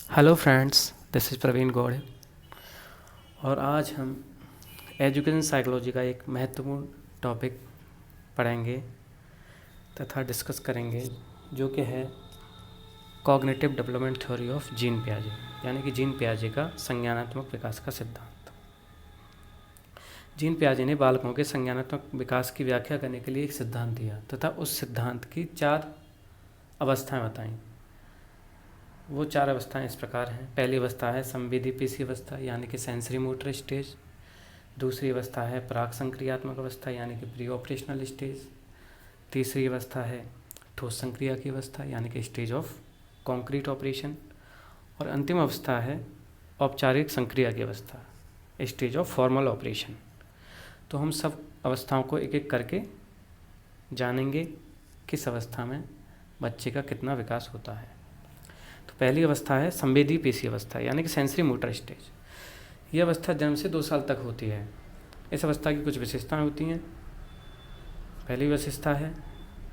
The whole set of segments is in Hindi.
Hello friends, this is Praveen Gaur और आज हम एजुकेशन साइकोलॉजी का एक महत्वपूर्ण टॉपिक पढ़ेंगे तथा डिस्कस करेंगे, जो कि है cognitive development theory of Jean पियाजे, यानी कि जीन पियाजे का संज्ञानात्मक विकास का सिद्धांत। जीन पियाजे ने बालकों के संज्ञानात्मक विकास की व्याख्या करने के लिए एक सिद्धांत दिया तथा उस सिद्धांत की 4 अवस्थाएं बताईं। वो 4 अवस्थाएं इस प्रकार हैं। पहली अवस्था है संवेदी पेशी अवस्था, यानी कि सेंसरी मोटर स्टेज। दूसरी अवस्था है प्राक संक्रियात्मक अवस्था, यानी कि प्री ऑपरेशनल स्टेज। तीसरी अवस्था है ठोस संक्रिया की अवस्था, यानी कि स्टेज ऑफ कॉन्क्रीट ऑपरेशन। और अंतिम अवस्था है औपचारिक संक्रिया की अवस्था, स्टेज ऑफ फॉर्मल ऑपरेशन। तो हम सब अवस्थाओं को एक एक करके जानेंगे किस अवस्था में बच्चे का कितना विकास होता है। तो पहली अवस्था है संवेदी पेशी अवस्था, यानी कि सेंसरी मोटर स्टेज। यह अवस्था जन्म से 2 साल तक होती है। इस अवस्था की कुछ विशेषताएं होती हैं। पहली विशेषता है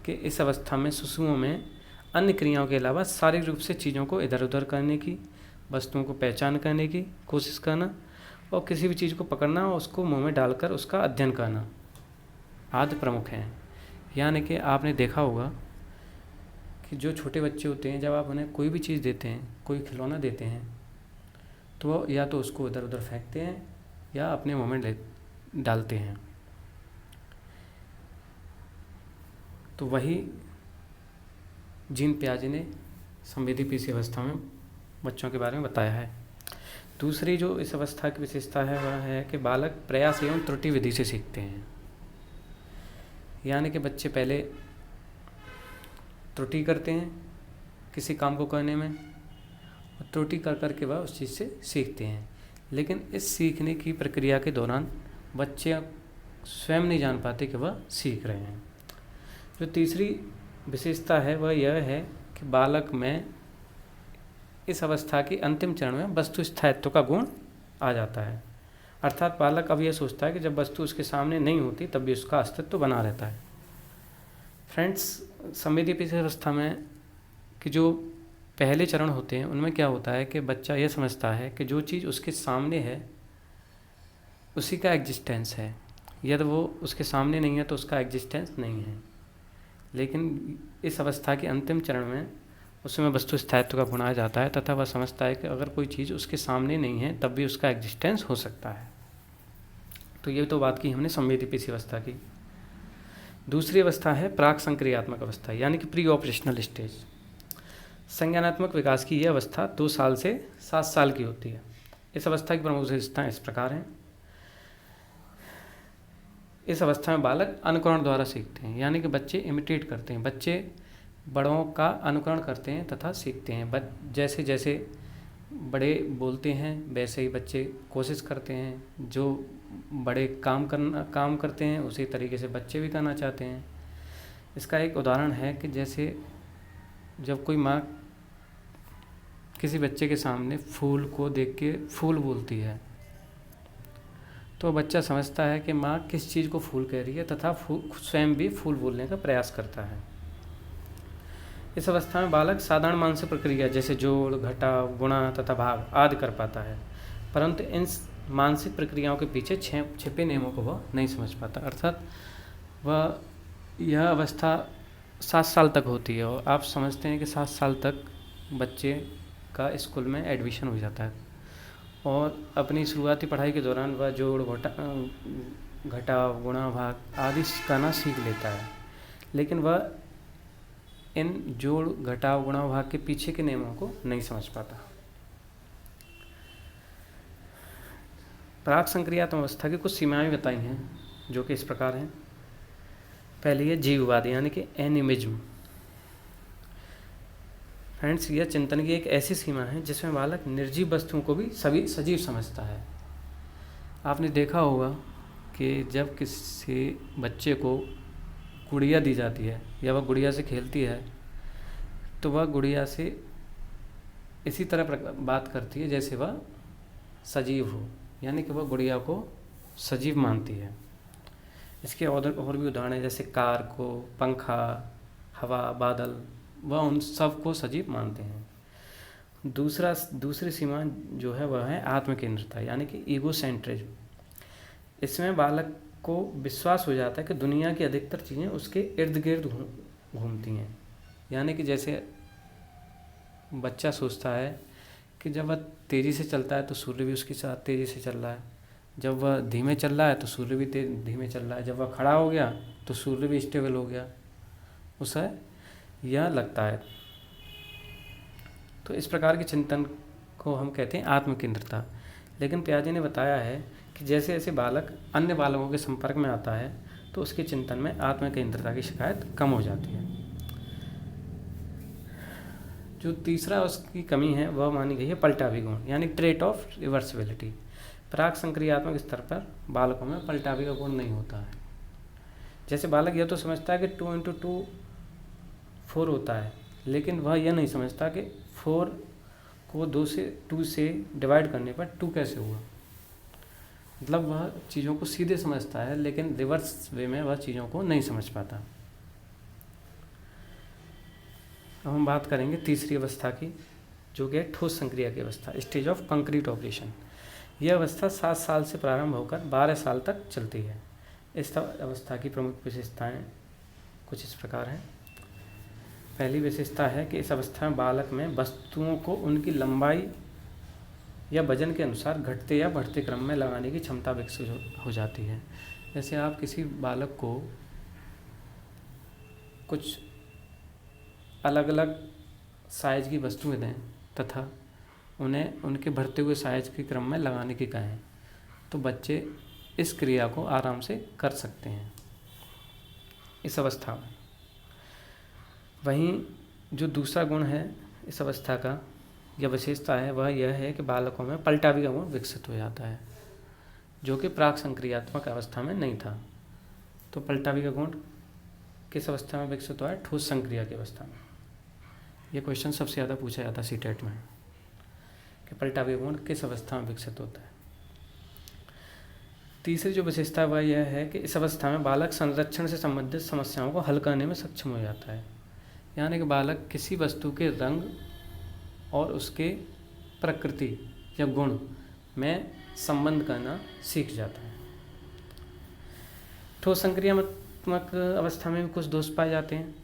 कि इस अवस्था में शिशुओं में अन्य क्रियाओं के अलावा शारीरिक रूप से चीज़ों को इधर उधर करने की, वस्तुओं को पहचान करने की कोशिश करना और किसी भी चीज़ को पकड़ना और उसको मुंह में डालकर उसका अध्ययन करना आदि प्रमुख हैं। यानी कि आपने देखा होगा कि जो छोटे बच्चे होते हैं, जब आप उन्हें कोई भी चीज़ देते हैं, कोई खिलौना देते हैं, तो वो या तो उसको इधर उधर फेंकते हैं या अपने मुंह में डालते हैं। तो वही जीन पियाजे ने संवेदी पेशी अवस्था में बच्चों के बारे में बताया है। दूसरी जो इस अवस्था की विशेषता है वह है कि बालक प्रयास एवं त्रुटि विधि से सीखते हैं। यानी कि बच्चे पहले त्रुटि करते हैं किसी काम को करने में और त्रुटि कर कर के वह उस चीज़ से सीखते हैं। लेकिन इस सीखने की प्रक्रिया के दौरान बच्चे स्वयं नहीं जान पाते कि वह सीख रहे हैं। जो तीसरी विशेषता है वह यह है कि बालक में इस अवस्था की अंतिम चरण में वस्तु स्थायित्व का गुण आ जाता है। अर्थात बालक अब यह सोचता है कि जब वस्तु उसके सामने नहीं होती तब भी उसका अस्तित्व बना रहता है। फ्रेंड्स, संवेदी पेशी अवस्था में कि जो पहले चरण होते हैं उनमें क्या होता है कि बच्चा यह समझता है कि जो चीज़ उसके सामने है उसी का एग्जिस्टेंस है। यदि वो उसके सामने नहीं है तो उसका एग्जिस्टेंस नहीं है। लेकिन इस अवस्था के अंतिम चरण में उसमें वस्तु स्थायित्व का गुण आ जाता है तथा वह समझता है कि अगर कोई चीज़ उसके सामने नहीं है तब भी उसका एग्जिस्टेंस हो सकता है। तो ये तो बात की हमने संवेदी पेशी अवस्था की। दूसरी अवस्था है प्राक संक्रियात्मक अवस्था, यानी कि प्री ऑपरेशनल स्टेज। संज्ञानात्मक विकास की यह अवस्था 2 साल से 7 साल की होती है। इस अवस्था की प्रमुख विशेषताएं इस प्रकार हैं। इस अवस्था में बालक अनुकरण द्वारा सीखते हैं, यानी कि बच्चे इमिटेट करते हैं। बच्चे बड़ों का अनुकरण करते हैं तथा सीखते हैं। जैसे जैसे बड़े बोलते हैं वैसे ही बच्चे कोशिश करते हैं। जो बड़े काम करते हैं उसी तरीके से बच्चे भी करना चाहते हैं। इसका एक उदाहरण है कि जैसे जब कोई माँ किसी बच्चे के सामने फूल को देख के फूल बोलती है तो बच्चा समझता है कि माँ किस चीज़ को फूल कह रही है तथा स्वयं भी फूल बोलने का प्रयास करता है। इस अवस्था में बालक साधारण मानसिक प्रक्रिया जैसे जोड़, घटाव, गुणा तथा भाग आदि कर पाता है, परंतु इन मानसिक प्रक्रियाओं के पीछे छिपे नियमों को वह नहीं समझ पाता। अर्थात वह यह अवस्था 7 साल तक होती है और आप समझते हैं कि 7 साल तक बच्चे का स्कूल में एडमिशन हो जाता है और अपनी शुरुआती पढ़ाई के दौरान वह जोड़, घटाव, गुणा, भाग आदि करना सीख लेता है। लेकिन वह इन जोड़, घटाव, गुणा, भाग के पीछे के नियमों को नहीं समझ पाता। प्राक संक्रियात्मक अवस्था की कुछ सीमाएं बताई हैं जो कि इस प्रकार हैं। पहली है जीववाद, यानी कि एनिमिज्म। फ्रेंड्स, यह चिंतन की एक ऐसी सीमा है जिसमें बालक निर्जीव वस्तुओं को भी सभी सजीव समझता है। आपने देखा होगा कि जब किसी बच्चे को गुड़िया दी जाती है या वह गुड़िया से खेलती है तो वह गुड़िया से इसी तरह बात करती है जैसे वह सजीव हो, यानी कि वह गुड़िया को सजीव मानती है। इसके और भी उदाहरण हैं, जैसे कार को, पंखा, हवा, बादल, वह उन सब को सजीव मानते हैं। दूसरी सीमा जो है वह है आत्मकेंद्रता, यानी कि ईगोसेंट्रिज्म। इसमें बालक को विश्वास हो जाता है कि दुनिया की अधिकतर चीज़ें उसके इर्द गिर्द घूमती हैं। यानी कि जैसे बच्चा सोचता है कि जब वह तेज़ी से चलता है तो सूर्य भी उसके साथ तेज़ी से चल रहा है, जब वह धीमे चल रहा है तो सूर्य भी धीमे चल रहा है, जब वह खड़ा हो गया तो सूर्य भी स्टेबल हो गया, उसे यह लगता है। तो इस प्रकार के चिंतन को हम कहते हैं आत्मकेंद्रता। लेकिन पियाजे ने बताया है कि जैसे जैसे बालक अन्य बालकों के संपर्क में आता है तो उसके चिंतन में आत्मकेंद्रता की शिकायत कम हो जाती है। जो तीसरा उसकी कमी है वह मानी गई है पलटावी गुण, यानी ट्रेट ऑफ रिवर्सिबिलिटी। प्राक संक्रियात्मक स्तर पर बालकों में पलटावी का गुण नहीं होता है। जैसे बालक यह तो समझता है कि 2 × 2 4 होता है, लेकिन वह यह नहीं समझता कि 4 को 2 से डिवाइड करने पर 2 कैसे हुआ। मतलब वह चीज़ों को सीधे समझता है, लेकिन रिवर्स वे में वह चीज़ों को नहीं समझ पाता। अब हम बात करेंगे तीसरी अवस्था की, जो कि है ठोस संक्रिया की अवस्था, स्टेज ऑफ कंक्रीट ऑपरेशन। यह अवस्था 7 साल से प्रारंभ होकर 12 साल तक चलती है। इस अवस्था की प्रमुख विशेषताएं कुछ इस प्रकार हैं। पहली विशेषता है कि इस अवस्था में बालक में वस्तुओं को उनकी लंबाई या वजन के अनुसार घटते या बढ़ते क्रम में लगाने की क्षमता विकसित हो जाती है। जैसे आप किसी बालक को कुछ अलग अलग साइज की वस्तुएं दें तथा उन्हें उनके बढ़ते हुए साइज के क्रम में लगाने की कहें, तो बच्चे इस क्रिया को आराम से कर सकते हैं इस अवस्था में। वहीं जो दूसरा गुण है इस अवस्था का या विशेषता है वह यह है कि बालकों में पलटावी का गुण विकसित हो जाता है, जो कि प्राक संक्रियात्मक अवस्था में नहीं था। तो पलटावी का गुण किस अवस्था में विकसित हुआ है? ठोस संक्रिया की अवस्था में। यह क्वेश्चन सबसे ज़्यादा पूछा जाता है सीटेट में कि पलटावी गुण किस अवस्था में विकसित होता है। तीसरी जो विशेषता है वह यह है कि इस अवस्था में बालक संरक्षण से संबंधित समस्याओं को हल करने में सक्षम हो जाता है। यानी कि बालक किसी वस्तु के रंग और उसके प्रकृति या गुण में संबंध करना सीख जाता है। ठोस संक्रियात्मक अवस्था में भी कुछ दोष पाए जाते हैं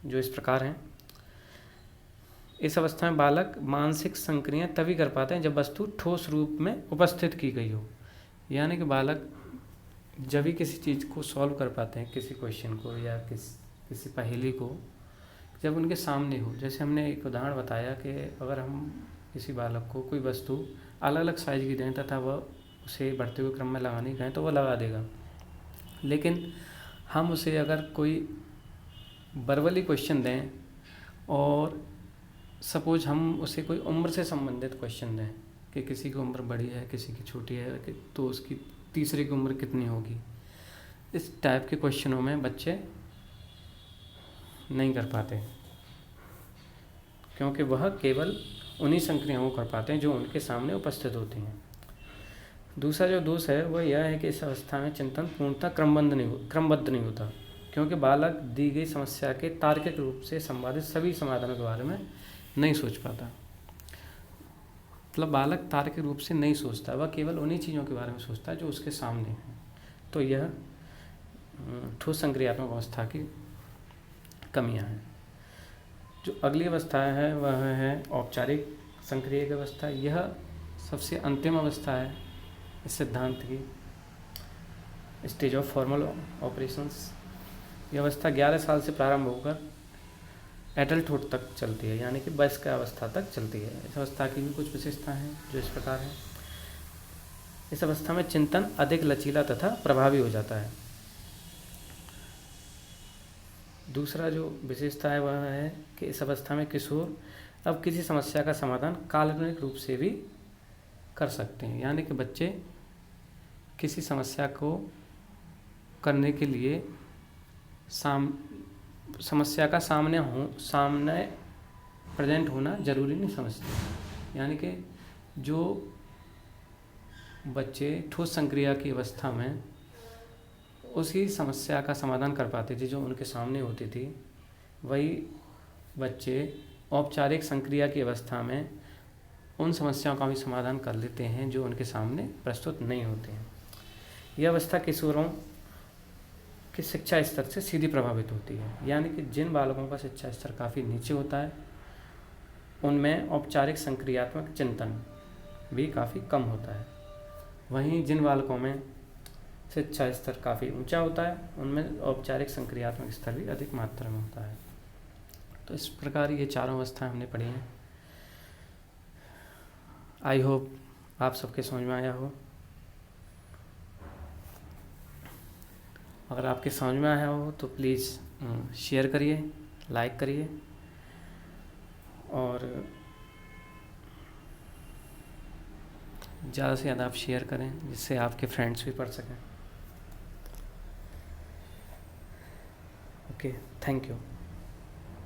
जो इस प्रकार हैं। इस अवस्था में बालक मानसिक संक्रिया तभी कर पाते हैं जब वस्तु ठोस रूप में उपस्थित की गई हो। यानी कि बालक जब भी किसी चीज़ को सॉल्व कर पाते हैं, किसी क्वेश्चन को या किसी पहेली को, जब उनके सामने हो। जैसे हमने एक उदाहरण बताया कि अगर हम किसी बालक को कोई वस्तु अलग अलग साइज की दें तथा वह उसे बढ़ते हुए क्रम में लगाने कहें तो वह लगा देगा। लेकिन हम उसे अगर कोई वर्बली क्वेश्चन दें और सपोज हम उसे कोई उम्र से संबंधित क्वेश्चन दें कि किसी की उम्र बड़ी है, किसी की छोटी है, तो उसकी तीसरे की उम्र कितनी होगी, इस टाइप के क्वेश्चनों में बच्चे नहीं कर पाते, क्योंकि वह केवल उन्हीं संक्रियाओं को कर पाते हैं जो उनके सामने उपस्थित होती हैं। दूसरा जो दोष है वह यह है कि इस अवस्था में चिंतन पूर्णतः क्रमबद्ध नहीं होता, क्योंकि बालक दी गई समस्या के तार्किक रूप से संबंधित सभी समाधानों के बारे में नहीं सोच पाता। मतलब बालक तार्किक रूप से नहीं सोचता, वह केवल उन्हीं चीज़ों के बारे में सोचता है जो उसके सामने है। तो यह ठोस संक्रियात्मक अवस्था की कमियां हैं। जो अगली अवस्था है वह है औपचारिक संक्रिया की अवस्था। यह सबसे अंतिम अवस्था है इस सिद्धांत की, स्टेज ऑफ फॉर्मल ऑपरेशंस। यह अवस्था 11 साल से प्रारंभ होकर एडल्टहुड तक चलती है, यानी कि वयस्क अवस्था तक चलती है। इस अवस्था की भी कुछ विशेषताएं हैं जो इस प्रकार हैं। इस अवस्था में चिंतन अधिक लचीला तथा प्रभावी हो जाता है। दूसरा जो विशेषता है वह है कि इस अवस्था में किशोर अब किसी समस्या का समाधान काल्पनिक रूप से भी कर सकते हैं। यानी कि बच्चे किसी समस्या को करने के लिए समस्या का सामने प्रेजेंट होना जरूरी नहीं समझते। यानी कि जो बच्चे ठोस संक्रिया की अवस्था में उसी समस्या का समाधान कर पाते थे जो उनके सामने होती थी, वही बच्चे औपचारिक संक्रिया की अवस्था में उन समस्याओं का भी समाधान कर लेते हैं जो उनके सामने प्रस्तुत नहीं होते हैं। यह अवस्था किशोरों के शिक्षा स्तर से सीधी प्रभावित होती है, यानी कि जिन बालकों का शिक्षा स्तर काफ़ी नीचे होता है उनमें औपचारिक संक्रियात्मक चिंतन भी काफ़ी कम होता है। वहीं जिन बालकों में शिक्षा स्तर काफ़ी ऊंचा होता है उनमें औपचारिक संक्रियात्मक स्तर भी अधिक मात्रा में होता है। तो इस प्रकार ये चारों अवस्थाएं हमने पढ़ी हैं। आई होप आप सबके समझ में आया हो। अगर आपके समझ में आया हो तो प्लीज़ शेयर करिए, लाइक करिए और ज़्यादा से ज़्यादा आप शेयर करें जिससे आपके फ्रेंड्स भी पढ़ सकें। Okay, thank you.